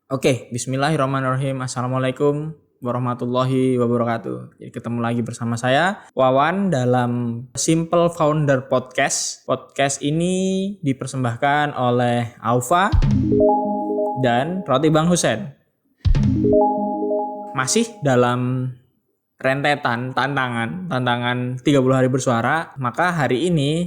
Oke, bismillahirrahmanirrahim. Assalamualaikum warahmatullahi wabarakatuh. Jadi ketemu lagi bersama saya, Wawan, dalam Simple Founder Podcast. Podcast ini dipersembahkan oleh Aufa dan Roti Bang Husen. Masih dalam rentetan tantangan 30 hari bersuara, maka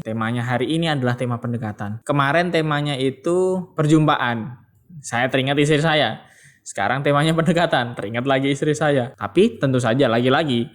temanya hari ini adalah tema pendekatan. Kemarin temanya itu perjumpaan. Saya teringat istri saya. Sekarang temanya pendekatan, teringat lagi istri saya. Tapi tentu saja lagi-lagi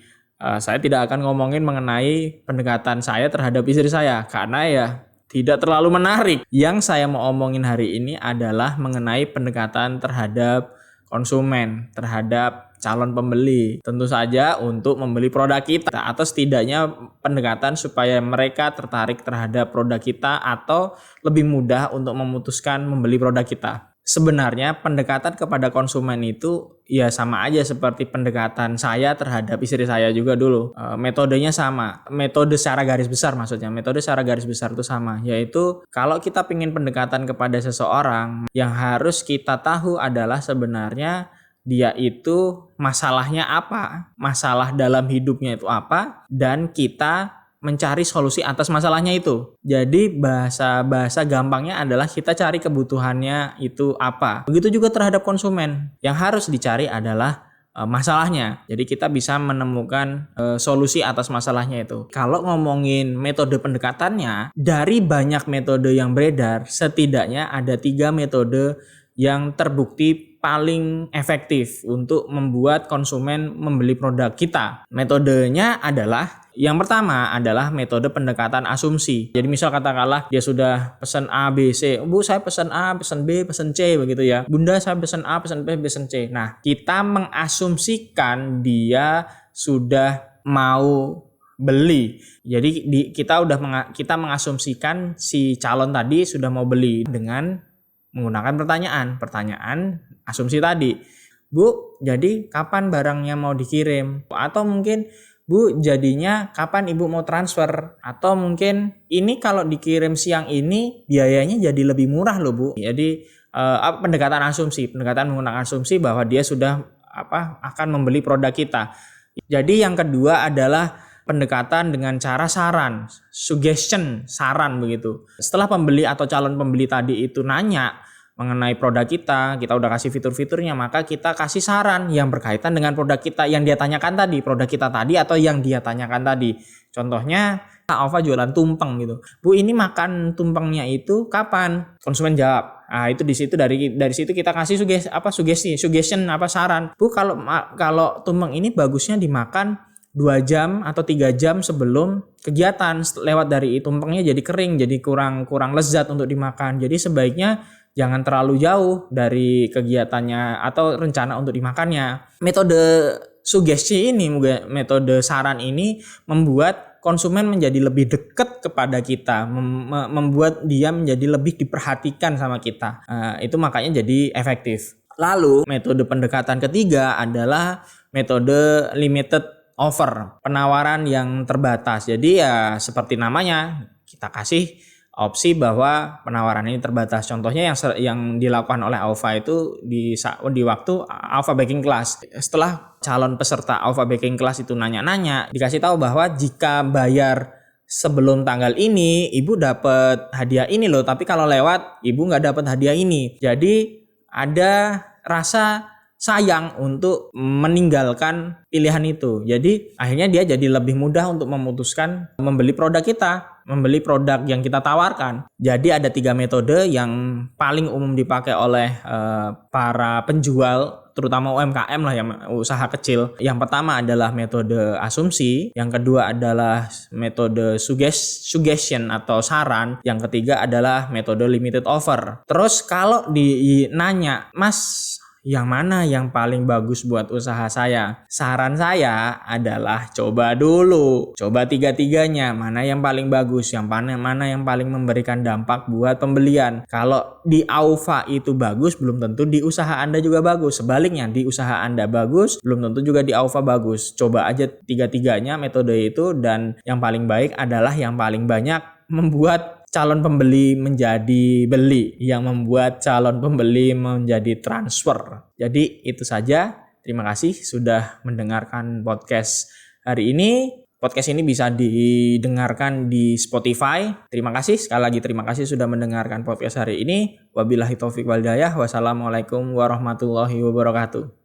saya tidak akan ngomongin mengenai pendekatan saya terhadap istri saya karena ya tidak terlalu menarik. Yang saya mau omongin hari ini adalah mengenai pendekatan terhadap konsumen, terhadap calon pembeli. Tentu saja untuk membeli produk kita atau setidaknya pendekatan supaya mereka tertarik terhadap produk kita atau lebih mudah untuk memutuskan membeli produk kita. Sebenarnya pendekatan kepada konsumen itu ya sama aja seperti pendekatan saya terhadap istri saya juga dulu. Metodenya sama, metode secara garis besar maksudnya. Metode secara garis besar itu sama, yaitu kalau kita ingin pendekatan kepada seseorang, yang harus kita tahu adalah sebenarnya dia itu masalahnya apa, masalah dalam hidupnya itu apa, dan kita mencari solusi atas masalahnya itu. Jadi bahasa gampangnya adalah kita cari kebutuhannya itu apa. Begitu juga terhadap konsumen. Yang harus dicari adalah masalahnya. Jadi kita bisa menemukan solusi atas masalahnya itu. Kalau ngomongin metode pendekatannya, dari banyak metode yang beredar, setidaknya ada 3 metode yang terbukti paling efektif untuk membuat konsumen membeli produk kita. Metodenya adalah, yang pertama adalah metode pendekatan asumsi. Jadi misal katakanlah dia sudah pesan A, B, C. Bu, saya pesan A, pesan B, pesan C begitu ya. Bunda, saya pesan A, pesan B, pesan C. Nah, kita mengasumsikan dia sudah mau beli. Jadi kita mengasumsikan si calon tadi sudah mau beli dengan menggunakan pertanyaan asumsi tadi. Bu, jadi kapan barangnya mau dikirim? Atau mungkin, Bu, jadinya kapan Ibu mau transfer? Atau mungkin ini kalau dikirim siang ini biayanya jadi lebih murah loh, Bu. Jadi pendekatan menggunakan asumsi bahwa dia sudah akan membeli produk kita. Jadi yang kedua adalah pendekatan dengan cara saran, suggestion, saran begitu. Setelah pembeli atau calon pembeli tadi itu nanya mengenai produk kita udah kasih fitur-fiturnya, maka kita kasih saran yang berkaitan dengan produk kita yang dia tanyakan tadi, produk kita tadi atau yang dia tanyakan tadi. Contohnya, Alfa jualan tumpeng gitu. Bu, ini makan tumpengnya itu kapan? Konsumen jawab. Nah, itu di situ dari situ kita kasih suggestion saran. Bu, kalau tumpeng ini bagusnya dimakan 2 jam atau 3 jam sebelum kegiatan. Lewat dari tumpengnya jadi kering, jadi kurang lezat untuk dimakan. Jadi sebaiknya jangan terlalu jauh dari kegiatannya atau rencana untuk dimakannya. Metode sugesti ini, metode saran ini membuat konsumen menjadi lebih dekat kepada kita, membuat dia menjadi lebih diperhatikan sama kita. Itu makanya jadi efektif. Lalu metode pendekatan ketiga adalah metode limited offer, penawaran yang terbatas. Jadi ya seperti namanya, kita kasih opsi bahwa penawaran ini terbatas. Contohnya yang dilakukan oleh Aufa itu di waktu Aufa Baking Class. Setelah calon peserta Aufa Baking Class itu nanya-nanya, dikasih tahu bahwa jika bayar sebelum tanggal ini, Ibu dapat hadiah ini loh. Tapi kalau lewat, Ibu nggak dapat hadiah ini. Jadi ada rasa sayang untuk meninggalkan pilihan itu. Jadi akhirnya dia jadi lebih mudah untuk memutuskan membeli produk kita, membeli produk yang kita tawarkan. Jadi ada 3 metode yang paling umum dipakai oleh para penjual, terutama UMKM lah, yang usaha kecil. Yang pertama adalah metode asumsi, yang kedua adalah metode suggestion atau saran, yang ketiga adalah metode limited offer. Terus kalau dinanya, Mas, yang mana yang paling bagus buat usaha saya? Saran saya adalah coba 3-tiganya, mana yang paling bagus, mana yang paling memberikan dampak buat pembelian. Kalau di Aufa itu bagus, belum tentu di usaha Anda juga bagus. Sebaliknya, di usaha Anda bagus, belum tentu juga di Aufa bagus. Coba aja 3-tiganya metode itu, dan yang paling baik adalah yang paling banyak membuat calon pembeli menjadi beli, yang membuat calon pembeli menjadi transfer. Jadi itu saja. Terima kasih sudah mendengarkan podcast hari ini. Podcast ini bisa didengarkan di Spotify. Terima kasih sekali lagi, terima kasih sudah mendengarkan podcast hari ini. Wabillahi taufiq wal hidayah. Wassalamualaikum warahmatullahi wabarakatuh.